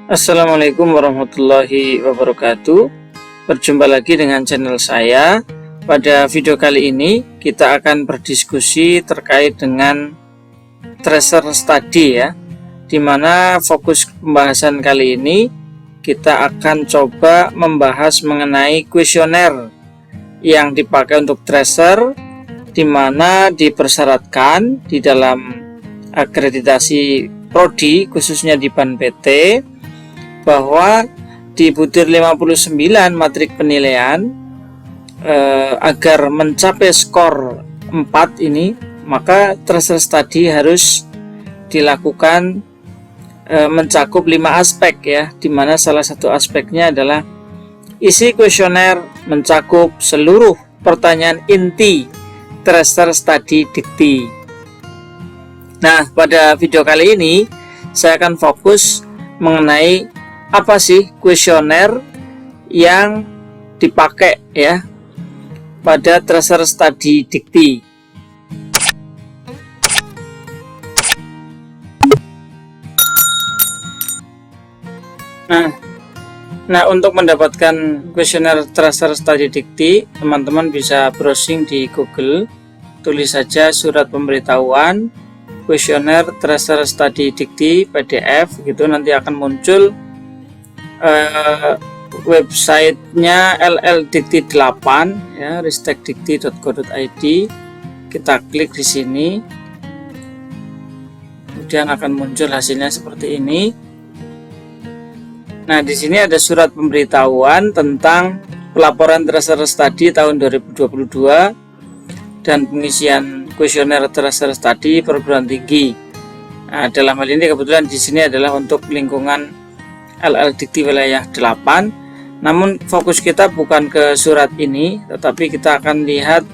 Assalamualaikum warahmatullahi wabarakatuh. Berjumpa lagi dengan channel saya. Pada video kali ini kita akan berdiskusi terkait dengan tracer study ya, dimana fokus pembahasan kali ini kita akan coba membahas mengenai kuesioner yang dipakai untuk tracer, dimana dipersyaratkan di dalam akreditasi prodi khususnya di BAN PT bahwa di butir 59 matrik penilaian agar mencapai skor 4 ini, maka tracer study harus dilakukan mencakup 5 aspek ya, dimana salah satu aspeknya adalah isi kuesioner mencakup seluruh pertanyaan inti tracer study dikti. Nah, pada video kali ini saya akan fokus mengenai apa sih kuesioner yang dipakai ya pada tracer study dikti. Nah, untuk mendapatkan kuesioner tracer study dikti, teman-teman bisa browsing di Google, tulis saja surat pemberitahuan kuesioner tracer study dikti PDF gitu, nanti akan muncul websitenya LLDikti 8 ya, ristekdikti.go.id. Kita klik di sini, kemudian akan muncul hasilnya seperti ini. Nah, di sini ada surat pemberitahuan tentang pelaporan tracer study tahun 2022 dan pengisian kuesioner tracer study perguruan tinggi. Nah, dalam hal ini kebetulan di sini adalah untuk lingkungan LLDikti wilayah 8. Namun fokus kita bukan ke surat ini, tetapi kita akan lihat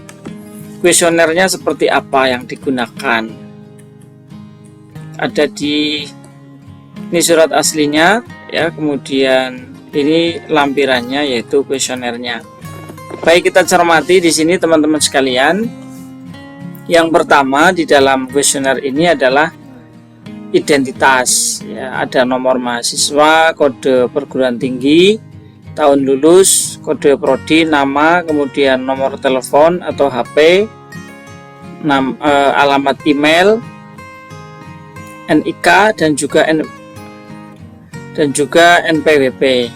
kuesionernya seperti apa yang digunakan. Ada di ini surat aslinya ya, kemudian ini lampirannya yaitu kuesionernya. Baik, kita cermati di sini teman-teman sekalian. Yang pertama di dalam kuesioner ini adalah identitas ya, ada nomor mahasiswa, kode perguruan tinggi, tahun lulus, kode prodi, nama, kemudian nomor telepon atau HP, alamat email, NIK dan juga NPWP.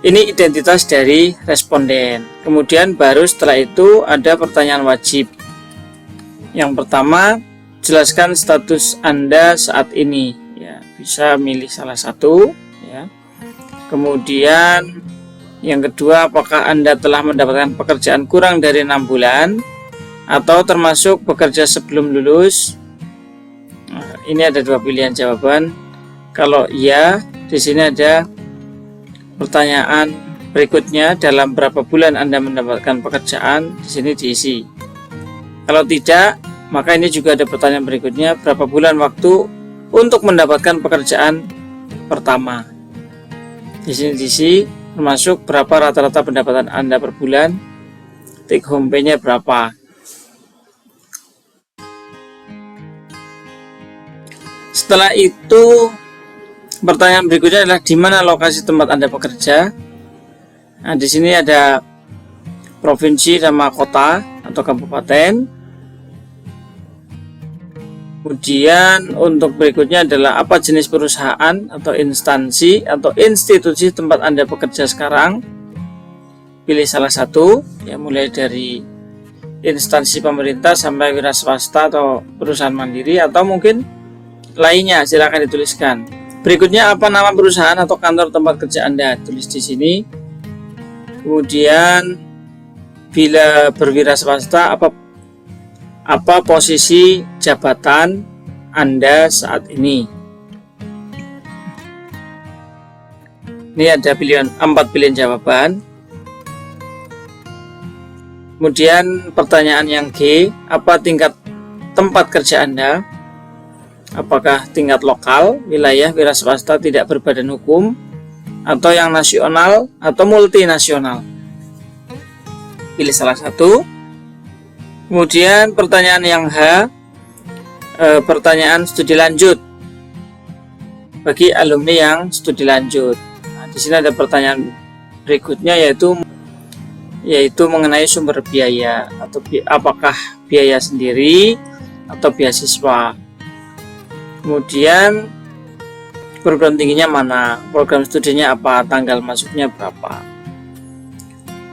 Ini identitas dari responden. Kemudian baru setelah itu ada pertanyaan wajib. Yang pertama, jelaskan status Anda saat ini ya, bisa milih salah satu ya. Kemudian yang kedua, apakah Anda telah mendapatkan pekerjaan kurang dari 6 bulan atau termasuk bekerja sebelum lulus. Nah, ini ada 2 pilihan jawaban. Kalau iya, di sini ada pertanyaan berikutnya, dalam berapa bulan Anda mendapatkan pekerjaan, di sini diisi. Kalau tidak, maka ini juga ada pertanyaan berikutnya, berapa bulan waktu untuk mendapatkan pekerjaan pertama. Di sini diisi, termasuk berapa rata-rata pendapatan Anda per bulan, take home pay-nya berapa. Setelah itu, pertanyaan berikutnya adalah di mana lokasi tempat Anda bekerja. Nah, di sini ada provinsi sama kota atau kabupaten. Kemudian untuk berikutnya adalah apa jenis perusahaan atau instansi atau institusi tempat Anda bekerja sekarang. Pilih salah satu ya, mulai dari instansi pemerintah sampai wira swasta atau perusahaan mandiri atau mungkin lainnya, silakan dituliskan. Berikutnya, apa nama perusahaan atau kantor tempat kerja Anda, tulis di sini. Kemudian bila berwira swasta, apa posisi jabatan Anda saat ini. Ini ada 4 pilihan jawaban. Kemudian pertanyaan yang G, apa tingkat tempat kerja Anda? Apakah tingkat lokal, wilayah, wira swasta tidak berbadan hukum, atau yang nasional atau multinasional? Pilih salah satu. Kemudian pertanyaan yang H, pertanyaan studi lanjut. bagi alumni yang studi lanjut. Nah, di sini ada pertanyaan berikutnya yaitu mengenai sumber biaya atau apakah biaya sendiri atau beasiswa. Kemudian program tingginya mana, program studinya apa, tanggal masuknya berapa.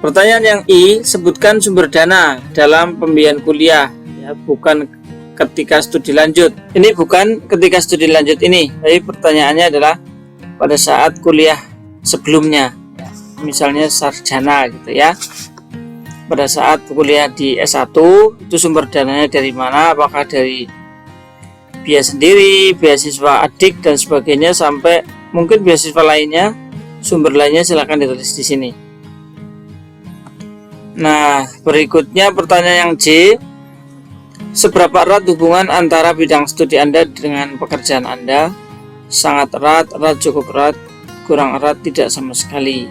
Pertanyaan yang I, sebutkan sumber dana dalam pembiayaan kuliah, ya, bukan ketika studi lanjut. Ini bukan ketika studi lanjut ini, tapi pertanyaannya adalah pada saat kuliah sebelumnya, ya, misalnya sarjana gitu ya. Pada saat kuliah di S1 itu sumber dananya dari mana, apakah dari biaya sendiri, beasiswa adik dan sebagainya, sampai mungkin beasiswa lainnya, sumber lainnya silahkan ditulis di sini. Nah, berikutnya pertanyaan yang J, seberapa erat hubungan antara bidang studi Anda dengan pekerjaan Anda? Sangat erat, erat, cukup erat, kurang erat, tidak sama sekali.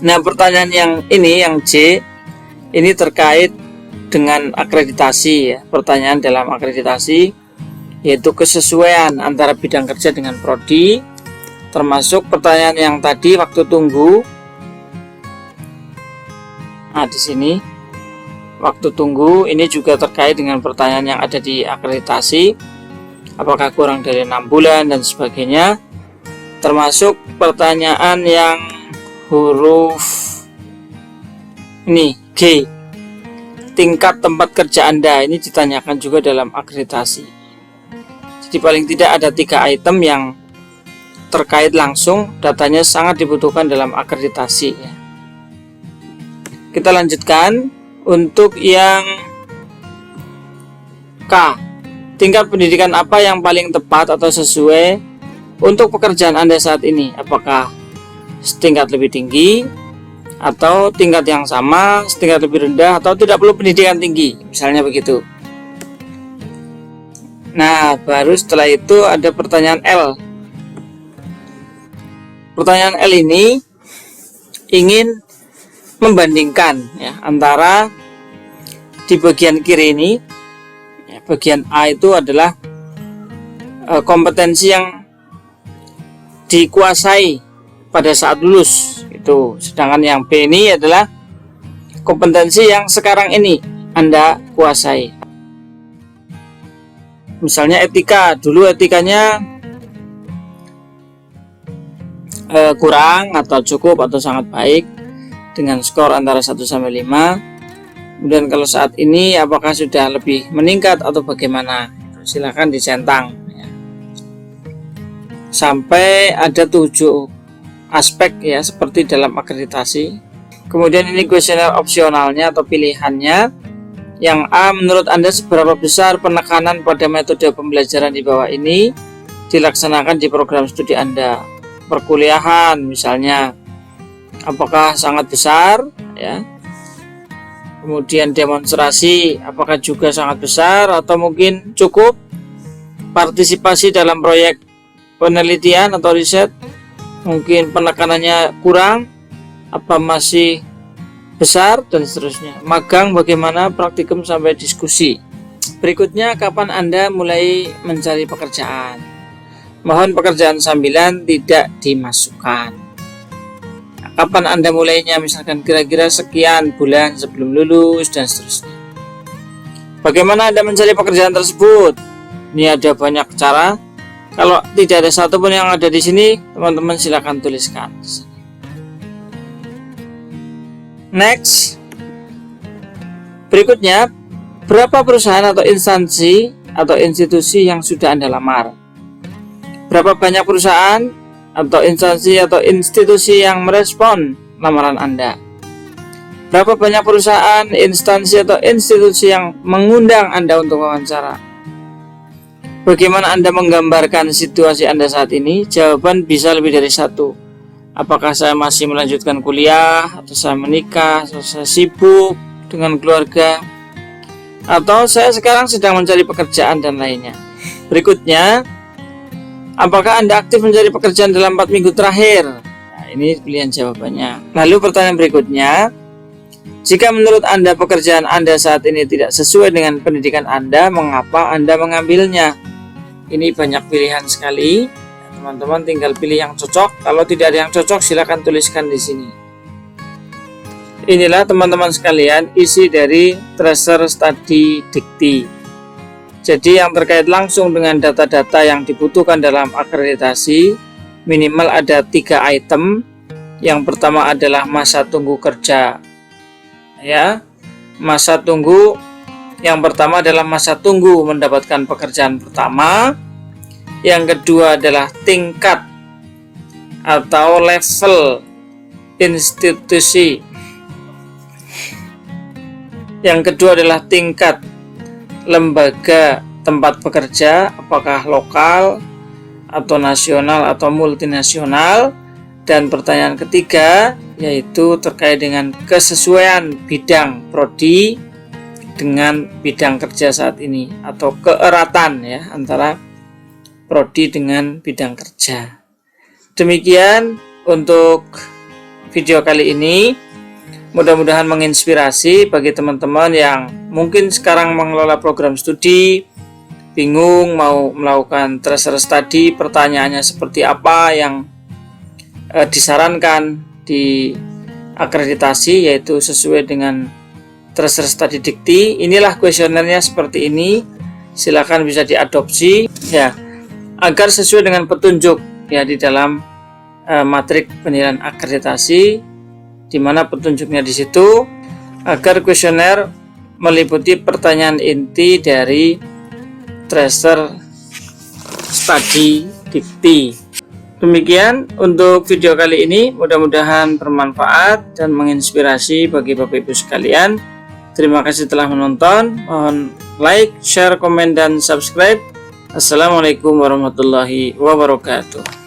Nah, pertanyaan yang ini, yang J, ini terkait dengan akreditasi ya. Pertanyaan dalam akreditasi yaitu kesesuaian antara bidang kerja dengan prodi, termasuk pertanyaan yang tadi waktu tunggu. Nah, di sini waktu tunggu ini juga terkait dengan pertanyaan yang ada di akreditasi, apakah kurang dari 6 bulan dan sebagainya, termasuk pertanyaan yang huruf ini G, tingkat tempat kerja Anda, ini ditanyakan juga dalam akreditasi. Jadi paling tidak ada 3 item yang terkait langsung, datanya sangat dibutuhkan dalam akreditasi ya. Kita lanjutkan untuk yang K, tingkat pendidikan apa yang paling tepat atau sesuai untuk pekerjaan Anda saat ini, apakah setingkat lebih tinggi atau tingkat yang sama, setingkat lebih rendah, atau tidak perlu pendidikan tinggi, misalnya begitu. Nah, baru setelah itu ada pertanyaan L. Pertanyaan L ini ingin membandingkan ya, antara di bagian kiri ini ya, bagian A itu adalah kompetensi yang dikuasai pada saat lulus itu, sedangkan yang B ini adalah kompetensi yang sekarang ini Anda kuasai. Misalnya etika, dulu etikanya kurang atau cukup atau sangat baik dengan skor antara 1 sampai 5. Kemudian kalau saat ini apakah sudah lebih meningkat atau bagaimana? Silakan dicentang ya. Sampai ada 7 aspek ya, seperti dalam akreditasi. Kemudian ini kuesioner opsionalnya atau pilihannya. Yang A, menurut Anda seberapa besar penekanan pada metode pembelajaran di bawah ini dilaksanakan di program studi Anda? Perkuliahan misalnya, apakah sangat besar ya? Kemudian demonstrasi, apakah juga sangat besar atau mungkin cukup? Partisipasi dalam proyek penelitian atau riset, mungkin penekanannya kurang, apa masih besar, dan seterusnya. Magang bagaimana, praktikum sampai diskusi. Berikutnya, kapan Anda mulai mencari pekerjaan? Mohon pekerjaan sambilan tidak dimasukkan. Kapan Anda mulainya, misalkan kira-kira sekian bulan sebelum lulus dan seterusnya. Bagaimana Anda mencari pekerjaan tersebut? Ini ada banyak cara. Kalau tidak ada satupun yang ada di sini, teman-teman silakan tuliskan. Next. Berikutnya, berapa perusahaan atau instansi atau institusi yang sudah Anda lamar? Berapa banyak perusahaan atau instansi atau institusi yang merespon lamaran Anda? Berapa banyak perusahaan, instansi atau institusi yang mengundang Anda untuk wawancara? Bagaimana Anda menggambarkan situasi Anda saat ini? Jawaban bisa lebih dari 1. Apakah saya masih melanjutkan kuliah, atau saya menikah, atau saya sibuk dengan keluarga, atau saya sekarang sedang mencari pekerjaan dan lainnya. Berikutnya, apakah Anda aktif mencari pekerjaan dalam 4 minggu terakhir? Nah, ini pilihan jawabannya. Lalu pertanyaan berikutnya, jika menurut Anda pekerjaan Anda saat ini tidak sesuai dengan pendidikan Anda, mengapa Anda mengambilnya? Ini banyak pilihan sekali. teman-teman tinggal pilih yang cocok. Kalau tidak ada yang cocok, silakan tuliskan di sini. Inilah teman-teman sekalian isi dari Tracer Study Dikti. Jadi yang terkait langsung dengan data-data yang dibutuhkan dalam akreditasi, minimal ada 3 item. Yang pertama adalah masa tunggu kerja. Ya, masa tunggu yang pertama adalah masa tunggu mendapatkan pekerjaan pertama. Yang kedua adalah tingkat atau level institusi. Yang kedua adalah tingkat lembaga tempat bekerja, apakah lokal atau nasional atau multinasional. Dan pertanyaan ketiga yaitu terkait dengan kesesuaian bidang prodi dengan bidang kerja saat ini, atau keeratan ya antara prodi dengan bidang kerja. Demikian untuk video kali ini. Mudah-mudahan menginspirasi bagi teman-teman yang mungkin sekarang mengelola program studi, bingung mau melakukan Tracer Study, pertanyaannya seperti apa yang disarankan di akreditasi, yaitu sesuai dengan Tracer Study Dikti. Inilah kuesionernya seperti ini. Silakan bisa diadopsi ya, agar sesuai dengan petunjuk ya di dalam matrik penilaian akreditasi, di mana petunjuknya di situ, agar kuesioner meliputi pertanyaan inti dari Tracer Study Dikti. Demikian untuk video kali ini, mudah-mudahan bermanfaat dan menginspirasi bagi Bapak Ibu sekalian. Terima kasih telah menonton. Mohon like, share, komen, dan subscribe. Assalamualaikum warahmatullahi wabarakatuh.